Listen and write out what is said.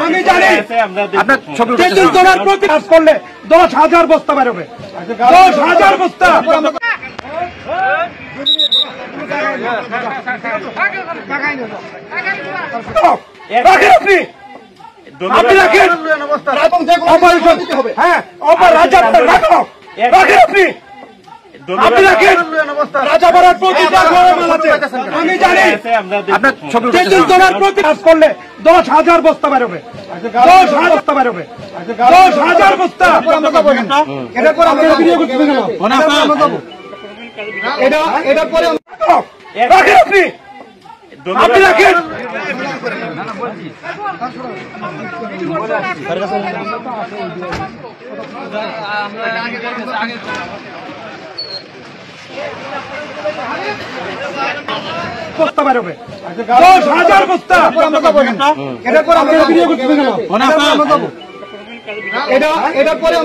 আমি জানি আপনার প্রতি কাজ করলে 10,000 বস্তা বেরোবে, 10,000 বস্তা। আপনি রাখেন, হ্যাঁ রাজা রাখো, রাখেন আপনি, আপনি রাখেন রাজাপাড়ার প্রতি আমি জানি আপনার প্রতি কাজ করলে 10,000 বস্তা বেরোবে, 10,000 বস্তা বেরোবে, 10,000 বস্তা। এটা করে আমরা ভিডিও করতে দেব না, এটা করে রাখেন আপনি, আপনি রাখেন। বস্তা বেরোবে, 10,000 বস্তা। এটা করে আমরা ভিডিও করতে দেব না, এটা করে